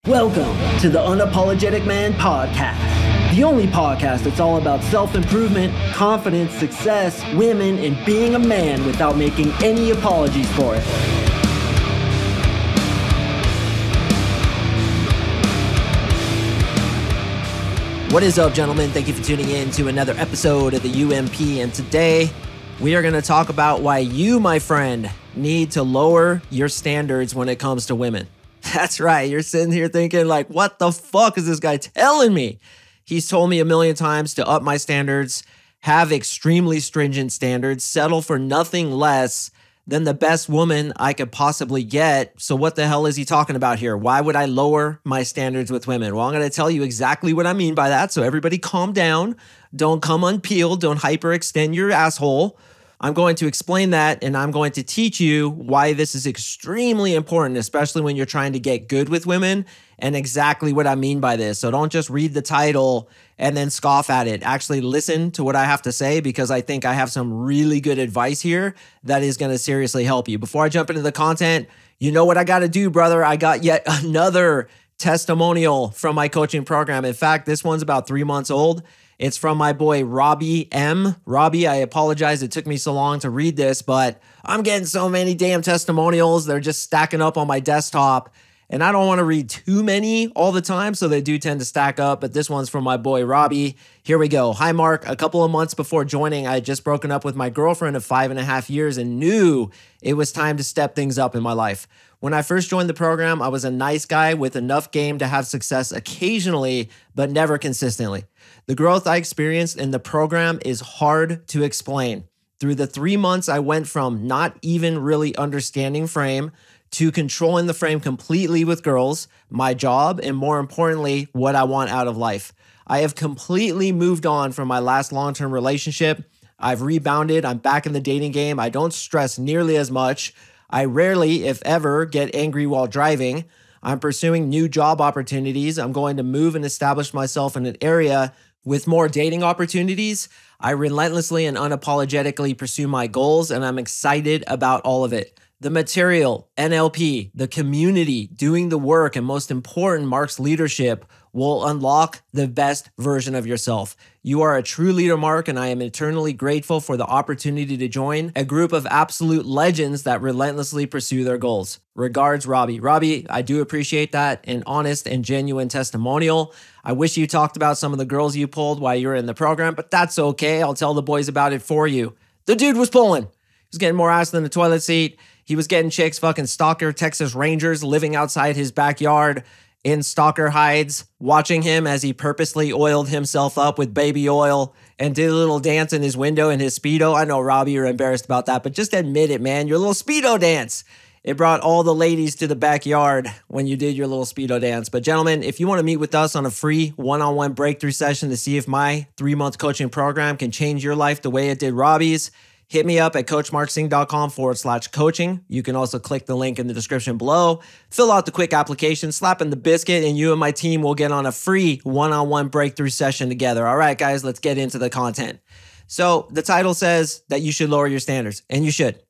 Welcome to the Unapologetic Man Podcast, the only podcast that's all about self-improvement, confidence, success, women, and being a man without making any apologies for it. What is up, gentlemen? Thank you for tuning in to another episode of the Yuuuup, and today we are going to talk about why you, my friend, need to lower your standards when it comes to women. That's right. You're sitting here thinking like, what the fuck is this guy telling me? He's told me a million times to up my standards, have extremely stringent standards, settle for nothing less than the best woman I could possibly get. So what the hell is he talking about here? Why would I lower my standards with women? Well, I'm going to tell you exactly what I mean by that. So everybody calm down. Don't come unpeeled. Don't hyperextend your asshole. I'm going to explain that, and I'm going to teach you why this is extremely important, especially when you're trying to get good with women, and exactly what I mean by this. So don't just read the title and then scoff at it. Actually listen to what I have to say, because I think I have some really good advice here that is going to seriously help you. Before I jump into the content, you know what I got to do, brother. I got yet another testimonial from my coaching program. In fact, this one's about 3 months old. It's from my boy, Robbie M. Robbie, I apologize it took me so long to read this, but I'm getting so many damn testimonials. They're just stacking up on my desktop, and I don't want to read too many all the time, so they do tend to stack up, but this one's from my boy, Robbie. Here we go. Hi, Mark. A couple of months before joining, I had just broken up with my girlfriend of 5.5 years and knew it was time to step things up in my life. When I first joined the program, I was a nice guy with enough game to have success occasionally, but never consistently. The growth I experienced in the program is hard to explain. Through the 3 months, I went from not even really understanding frame to controlling the frame completely with girls, my job, and more importantly, what I want out of life. I have completely moved on from my last long-term relationship. I've rebounded. I'm back in the dating game. I don't stress nearly as much. I rarely, if ever, get angry while driving. I'm pursuing new job opportunities. I'm going to move and establish myself in an area with more dating opportunities. I relentlessly and unapologetically pursue my goals, and I'm excited about all of it. The material, NLP, the community, doing the work, and most important, Mark's leadership will unlock the best version of yourself. You are a true leader, Mark, and I am eternally grateful for the opportunity to join a group of absolute legends that relentlessly pursue their goals. Regards, Robbie. Robbie, I do appreciate that, an honest and genuine testimonial. I wish you talked about some of the girls you pulled while you were in the program, but that's okay. I'll tell the boys about it for you. The dude was pulling. He was getting more ass than a toilet seat. He was getting chicks fucking stalker Texas Rangers living outside his backyard in stalker hides, watching him as he purposely oiled himself up with baby oil and did a little dance in his window in his Speedo. I know, Robbie, you're embarrassed about that, but just admit it, man. Your little Speedo dance. It brought all the ladies to the backyard when you did your little Speedo dance. But gentlemen, if you want to meet with us on a free one-on-one breakthrough session to see if my 3-month coaching program can change your life the way it did Robbie's, hit me up at CoachMarkSing.com/coaching. You can also click the link in the description below, fill out the quick application, slap in the biscuit, and you and my team will get on a free one-on-one breakthrough session together. All right, guys, let's get into the content. So the title says that you should lower your standards, and you should.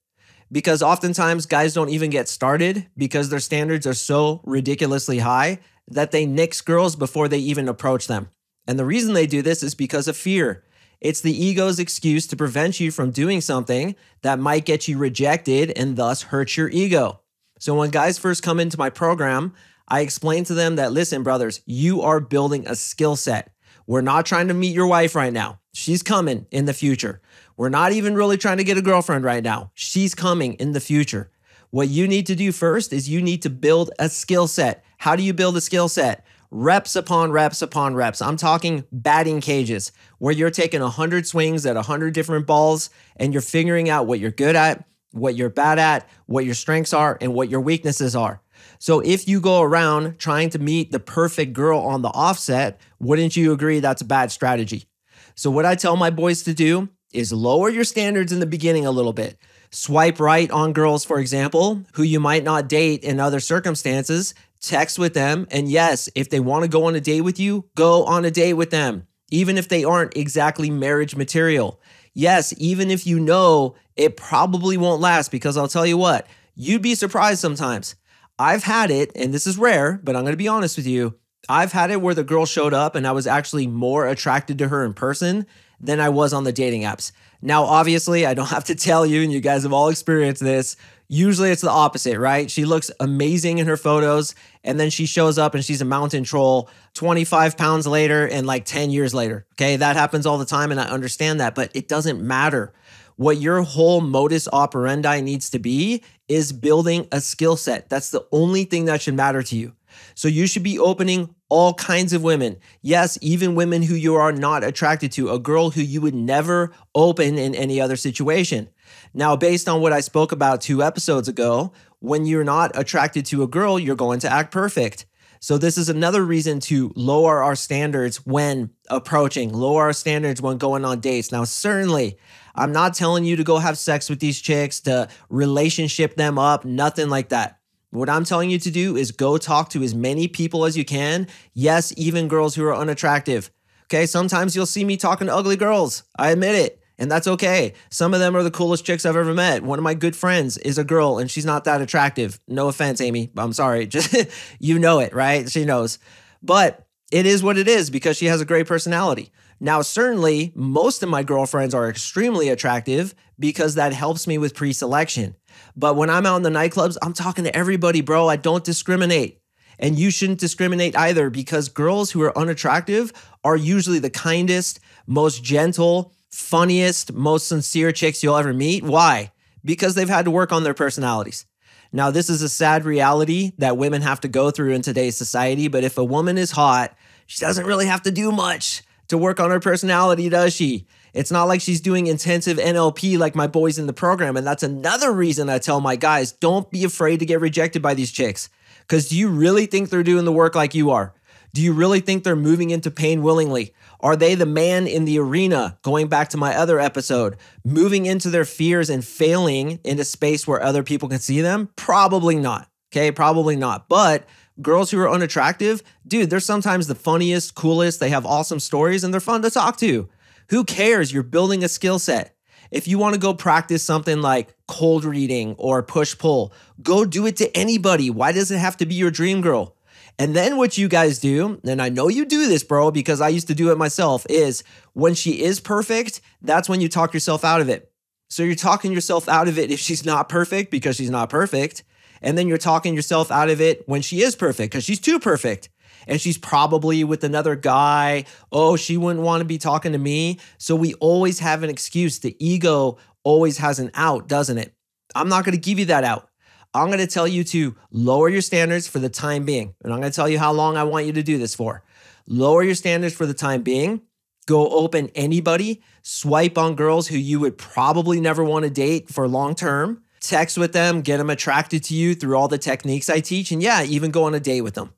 Because oftentimes guys don't even get started because their standards are so ridiculously high that they nix girls before they even approach them. And the reason they do this is because of fear. It's the ego's excuse to prevent you from doing something that might get you rejected and thus hurt your ego. So when guys first come into my program, I explain to them that, listen, brothers, you are building a skill set. We're not trying to meet your wife right now. She's coming in the future. We're not even really trying to get a girlfriend right now. She's coming in the future. What you need to do first is you need to build a skill set. How do you build a skill set? Reps upon reps upon reps. I'm talking batting cages where you're taking 100 swings at 100 different balls and you're figuring out what you're good at, what you're bad at, what your strengths are, and what your weaknesses are. So if you go around trying to meet the perfect girl on the offset, wouldn't you agree that's a bad strategy? So what I tell my boys to do is lower your standards in the beginning a little bit. Swipe right on girls, for example, who you might not date in other circumstances. Text with them, and yes, if they want to go on a date with you, go on a date with them, even if they aren't exactly marriage material. Yes, even if you know it probably won't last, because I'll tell you what, you'd be surprised sometimes. I've had it, and this is rare, but I'm going to be honest with you. I've had it where the girl showed up and I was actually more attracted to her in person than I was on the dating apps. Now, obviously, I don't have to tell you, and you guys have all experienced this. Usually it's the opposite, right? She looks amazing in her photos, and then she shows up and she's a mountain troll 25 pounds later and like 10 years later. Okay, that happens all the time, and I understand that, but it doesn't matter. What your whole modus operandi needs to be is building a skill set. That's the only thing that should matter to you. So you should be opening all kinds of women. Yes, even women who you are not attracted to, a girl who you would never open in any other situation. Now, based on what I spoke about 2 episodes ago, when you're not attracted to a girl, you're going to act perfect. So this is another reason to lower our standards when approaching, lower our standards when going on dates. Now, certainly, I'm not telling you to go have sex with these chicks, to relationship them up, nothing like that. What I'm telling you to do is go talk to as many people as you can. Yes, even girls who are unattractive. Okay, sometimes you'll see me talking to ugly girls. I admit it, and that's okay. Some of them are the coolest chicks I've ever met. One of my good friends is a girl, and she's not that attractive. No offense, Amy. I'm sorry. Just you know it, right? She knows. But it is what it is because she has a great personality. Now, certainly, most of my girlfriends are extremely attractive because that helps me with pre-selection. But when I'm out in the nightclubs, I'm talking to everybody, bro. I don't discriminate. And you shouldn't discriminate either because girls who are unattractive are usually the kindest, most gentle, funniest, most sincere chicks you'll ever meet. Why? Because they've had to work on their personalities. Now, this is a sad reality that women have to go through in today's society. But if a woman is hot, she doesn't really have to do much to work on her personality, does she? It's not like she's doing intensive NLP like my boys in the program. And that's another reason I tell my guys, don't be afraid to get rejected by these chicks. Because do you really think they're doing the work like you are? Do you really think they're moving into pain willingly? Are they the man in the arena, going back to my other episode, moving into their fears and failing in a space where other people can see them? Probably not. Okay, probably not. But girls who are unattractive, dude, they're sometimes the funniest, coolest. They have awesome stories and they're fun to talk to. Who cares? You're building a skill set. If you want to go practice something like cold reading or push-pull, go do it to anybody. Why does it have to be your dream girl? And then what you guys do, and I know you do this, bro, because I used to do it myself, is when she is perfect, that's when you talk yourself out of it. So you're talking yourself out of it if she's not perfect because she's not perfect. And then you're talking yourself out of it when she is perfect because she's too perfect. And she's probably with another guy. Oh, she wouldn't want to be talking to me. So we always have an excuse. The ego always has an out, doesn't it? I'm not going to give you that out. I'm going to tell you to lower your standards for the time being. And I'm going to tell you how long I want you to do this for. Lower your standards for the time being. Go open anybody. Swipe on girls who you would probably never want to date for long term. Text with them. Get them attracted to you through all the techniques I teach. And yeah, even go on a date with them.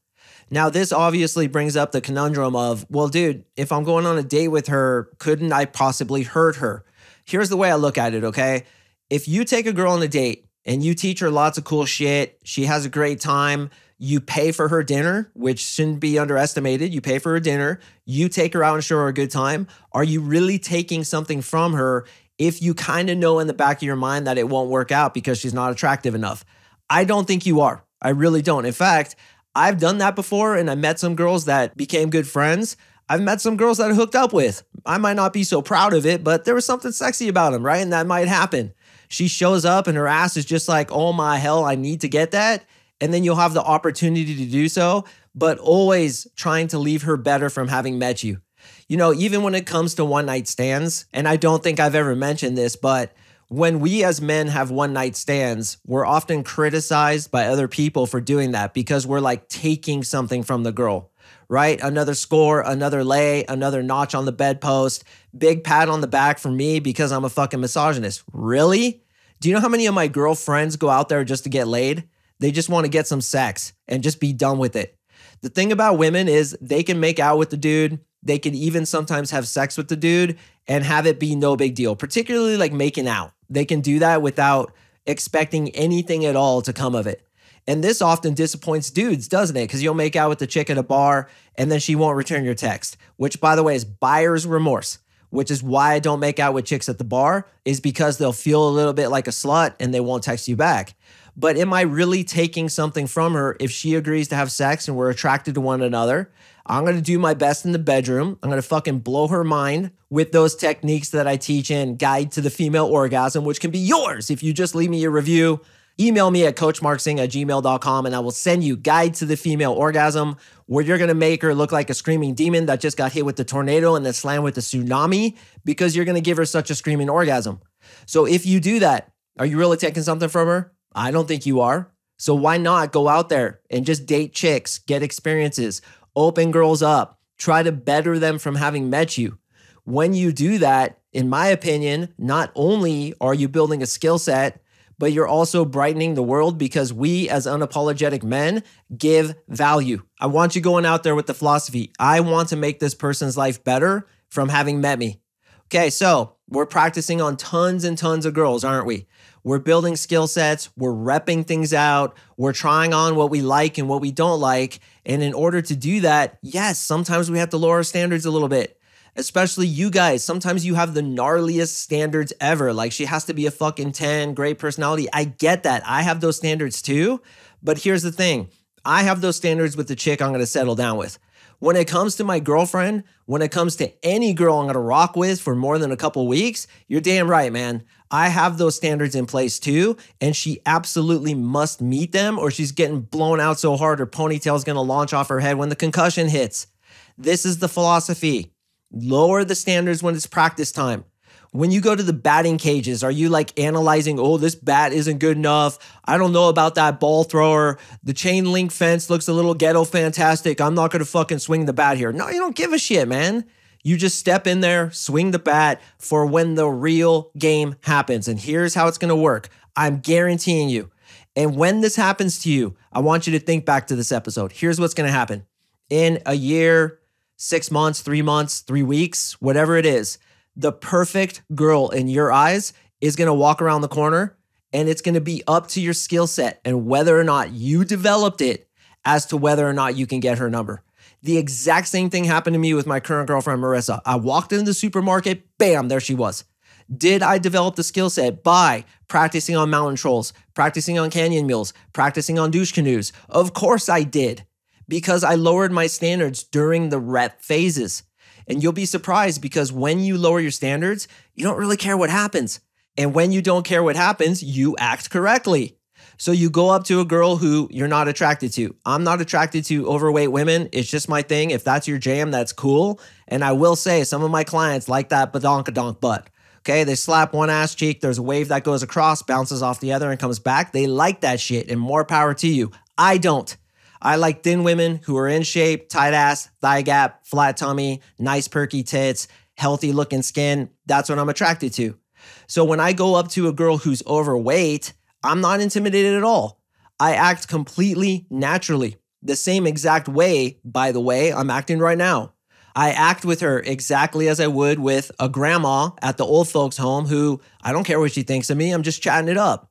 Now, this obviously brings up the conundrum of, well, dude, if I'm going on a date with her, couldn't I possibly hurt her? Here's the way I look at it, okay? If you take a girl on a date and you teach her lots of cool shit, she has a great time, you pay for her dinner, which shouldn't be underestimated. You pay for her dinner, you take her out and show her a good time. Are you really taking something from her if you kind of know in the back of your mind that it won't work out because she's not attractive enough? I don't think you are. I really don't. In fact, I've done that before and I met some girls that became good friends. I've met some girls that I hooked up with. I might not be so proud of it, but there was something sexy about them, right? And that might happen. She shows up and her ass is just like, oh my hell, I need to get that. And then you'll have the opportunity to do so, but always trying to leave her better from having met you. You know, even when it comes to one night stands, and I don't think I've ever mentioned this, but when we as men have one night stands, we're often criticized by other people for doing that because we're like taking something from the girl, right? Another score, another lay, another notch on the bedpost, big pat on the back for me because I'm a fucking misogynist. Really? Do you know how many of my girlfriends go out there just to get laid? They just want to get some sex and just be done with it. The thing about women is they can make out with the dude. They can even sometimes have sex with the dude and have it be no big deal, particularly like making out. They can do that without expecting anything at all to come of it. And this often disappoints dudes, doesn't it? Because you'll make out with the chick at a bar and then she won't return your text, which by the way is buyer's remorse, which is why I don't make out with chicks at the bar, is because they'll feel a little bit like a slut and they won't text you back. But am I really taking something from her if she agrees to have sex and we're attracted to one another? I'm going to do my best in the bedroom. I'm going to fucking blow her mind with those techniques that I teach in Guide to the Female Orgasm, which can be yours if you just leave me a review. Email me at CoachMarkSing@gmail.com and I will send you Guide to the Female Orgasm, where you're going to make her look like a screaming demon that just got hit with the tornado and then slammed with the tsunami, because you're going to give her such a screaming orgasm. So if you do that, are you really taking something from her? I don't think you are. So why not go out there and just date chicks, get experiences, open girls up, try to better them from having met you. When you do that, in my opinion, not only are you building a skill set, but you're also brightening the world, because we as unapologetic men give value. I want you going out there with the philosophy, I want to make this person's life better from having met me. Okay, so we're practicing on tons and tons of girls, aren't we? We're building skill sets, we're repping things out, we're trying on what we like and what we don't like. And in order to do that, yes, sometimes we have to lower our standards a little bit. Especially you guys, sometimes you have the gnarliest standards ever. Like, she has to be a fucking 10, great personality. I get that. I have those standards too. But here's the thing. I have those standards with the chick I'm going to settle down with. When it comes to my girlfriend, when it comes to any girl I'm going to rock with for more than a couple weeks, you're damn right, man. I have those standards in place too, and she absolutely must meet them, or she's getting blown out so hard her ponytail's going to launch off her head when the concussion hits. This is the philosophy. Lower the standards when it's practice time. When you go to the batting cages, are you like analyzing, oh, this bat isn't good enough. I don't know about that ball thrower. The chain link fence looks a little ghetto fantastic. I'm not going to fucking swing the bat here. No, you don't give a shit, man. You just step in there, swing the bat for when the real game happens. And here's how it's going to work. I'm guaranteeing you. And when this happens to you, I want you to think back to this episode. Here's what's going to happen. In a year, 6 months, 3 months, 3 weeks, whatever it is, the perfect girl in your eyes is going to walk around the corner, and it's going to be up to your skill set and whether or not you developed it as to whether or not you can get her number. The exact same thing happened to me with my current girlfriend, Marissa. I walked into the supermarket, bam, there she was. Did I develop the skill set by practicing on mountain trolls, practicing on canyon mules, practicing on douche canoes? Of course I did, because I lowered my standards during the rep phases. And you'll be surprised, because when you lower your standards, you don't really care what happens. And when you don't care what happens, you act correctly. So you go up to a girl who you're not attracted to. I'm not attracted to overweight women. It's just my thing. If that's your jam, that's cool. And I will say some of my clients like that badonkadonk butt. Okay, they slap one ass cheek. There's a wave that goes across, bounces off the other and comes back. They like that shit, and more power to you. I don't. I like thin women who are in shape, tight ass, thigh gap, flat tummy, nice perky tits, healthy looking skin. That's what I'm attracted to. So when I go up to a girl who's overweight, I'm not intimidated at all. I act completely naturally. The same exact way, by the way, I'm acting right now. I act with her exactly as I would with a grandma at the old folks home who, I don't care what she thinks of me, I'm just chatting it up.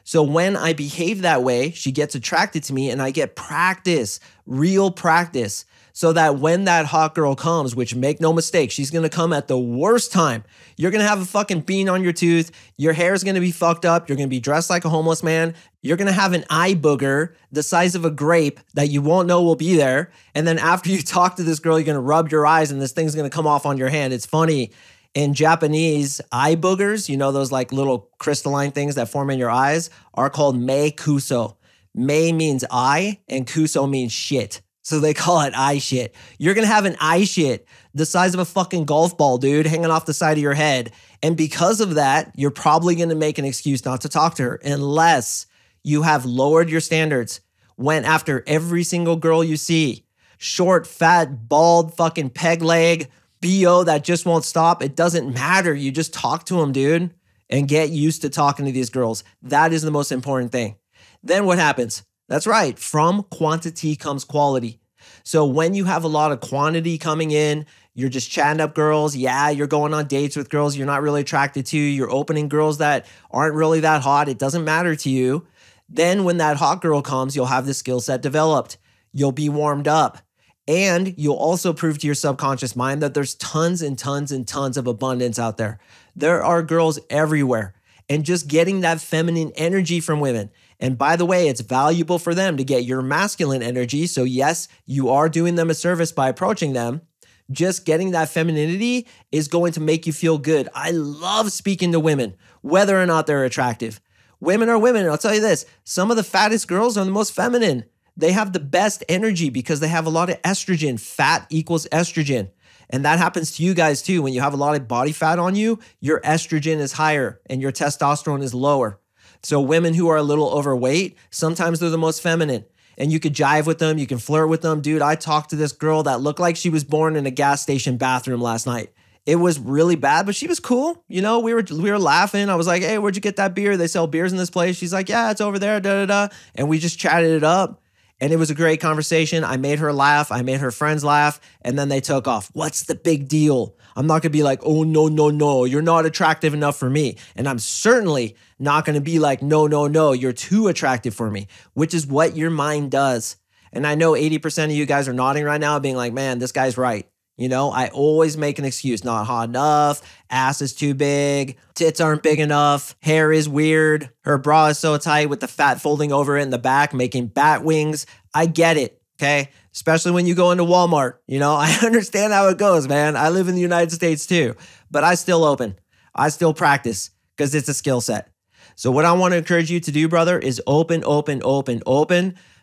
So when I behave that way, she gets attracted to me and I get practice, real practice, so that when that hot girl comes, which make no mistake, she's going to come at the worst time. You're going to have a fucking bean on your tooth. Your hair is going to be fucked up. You're going to be dressed like a homeless man. You're going to have an eye booger the size of a grape that you won't know will be there. And then after you talk to this girl, you're going to rub your eyes and this thing's going to come off on your hand. It's funny. In Japanese, eye boogers, you know, those like little crystalline things that form in your eyes, are called mei kuso. Mei means eye and kuso means shit. So they call it eye shit. You're going to have an eye shit the size of a fucking golf ball, dude, hanging off the side of your head. And because of that, you're probably going to make an excuse not to talk to her unless you have lowered your standards, went after every single girl you see. Short, fat, bald, fucking peg leg, BO that just won't stop. It doesn't matter. You just talk to them, dude, and get used to talking to these girls. That is the most important thing. Then what happens? That's right. From quantity comes quality. So when you have a lot of quantity coming in, you're just chatting up girls. Yeah, you're going on dates with girls you're not really attracted to. You're opening girls that aren't really that hot. It doesn't matter to you. Then when that hot girl comes, you'll have the skill set developed. You'll be warmed up. And you'll also prove to your subconscious mind that there's tons and tons and tons of abundance out there. There are girls everywhere. And just getting that feminine energy from women And by the way, it's valuable for them to get your masculine energy. So yes, you are doing them a service by approaching them. Just getting that femininity is going to make you feel good. I love speaking to women, whether or not they're attractive. Women are women. I'll tell you this, some of the fattest girls are the most feminine. They have the best energy because they have a lot of estrogen. Fat equals estrogen. And that happens to you guys too. When you have a lot of body fat on you, your estrogen is higher and your testosterone is lower. So women who are a little overweight, sometimes they're the most feminine. And you could jive with them, you can flirt with them. Dude, I talked to this girl that looked like she was born in a gas station bathroom last night. It was really bad, but she was cool. You know, we were laughing. I was like, hey, where'd you get that beer? They sell beers in this place. She's like, yeah, it's over there, da-da-da. And we just chatted it up. And it was a great conversation. I made her laugh. I made her friends laugh. And then they took off. What's the big deal? I'm not going to be like, oh, no, you're not attractive enough for me. And I'm certainly not going to be like, no, you're too attractive for me, which is what your mind does. And I know 80% of you guys are nodding right now being like, man, this guy's right. You know, I always make an excuse. Not hot enough. Ass is too big. Tits aren't big enough. Hair is weird. Her bra is so tight with the fat folding over it in the back, making bat wings. I get it. Okay. Especially when you go into Walmart. You know, I understand how it goes, man. I live in the United States too, but I still open. I still practice because it's a skill set. So what I want to encourage you to do, brother, is open.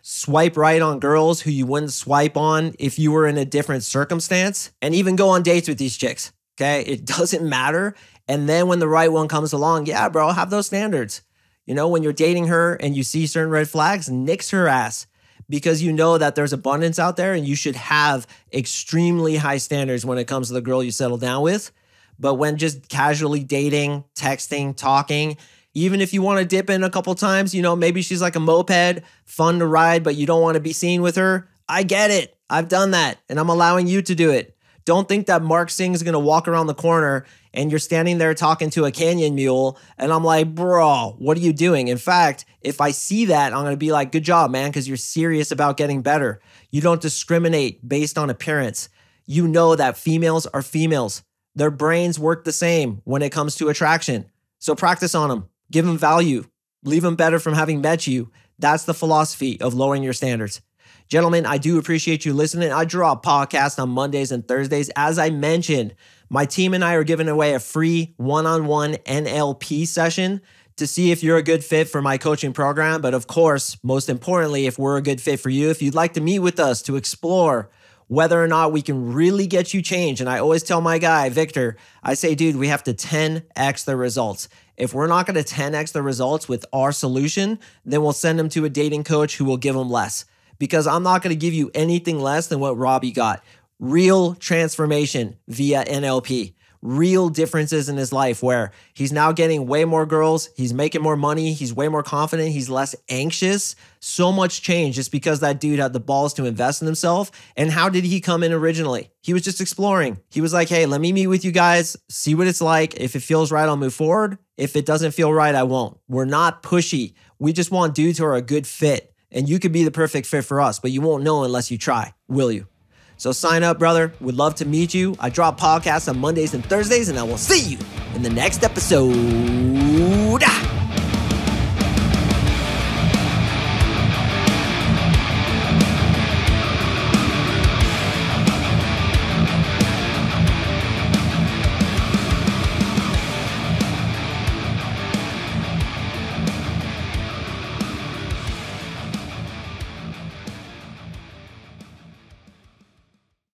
Swipe right on girls who you wouldn't swipe on if you were in a different circumstance, and even go on dates with these chicks, okay? It doesn't matter. And then when the right one comes along, yeah, bro, have those standards. You know, when you're dating her and you see certain red flags, nix her ass, because you know that there's abundance out there and you should have extremely high standards when it comes to the girl you settle down with. But when just casually dating, texting, talking, even if you want to dip in a couple times, you know, maybe she's like a moped, fun to ride, but you don't want to be seen with her. I get it. I've done that, and I'm allowing you to do it. Don't think that MarkSing is going to walk around the corner and you're standing there talking to a canyon mule, and I'm like, bro, what are you doing? In fact, if I see that, I'm going to be like, good job, man, because you're serious about getting better. You don't discriminate based on appearance. You know that females are females. Their brains work the same when it comes to attraction. So practice on them. Give them value. Leave them better from having met you. That's the philosophy of lowering your standards. Gentlemen, I do appreciate you listening. I drop podcasts on Mondays and Thursdays. As I mentioned, my team and I are giving away a free one-on-one NLP session to see if you're a good fit for my coaching program. But of course, most importantly, if we're a good fit for you, if you'd like to meet with us to explore whether or not we can really get you changed. And I always tell my guy, Victor, I say, dude, we have to 10x the results. If we're not going to 10x the results with our solution, then we'll send them to a dating coach who will give them less. Because I'm not going to give you anything less than what Robbie got. Real transformation via NLP. Real differences in his life where he's now getting way more girls, he's making more money, he's way more confident, he's less anxious. So much change just because that dude had the balls to invest in himself. And how did he come in originally? He was just exploring. He was like, hey, let me meet with you guys, see what it's like. If it feels right, I'll move forward. If it doesn't feel right, I won't. We're not pushy. We just want dudes who are a good fit. And you could be the perfect fit for us, but you won't know unless you try, will you? So sign up, brother. We'd love to meet you. I drop podcasts on Mondays and Thursdays, and I will see you in the next episode.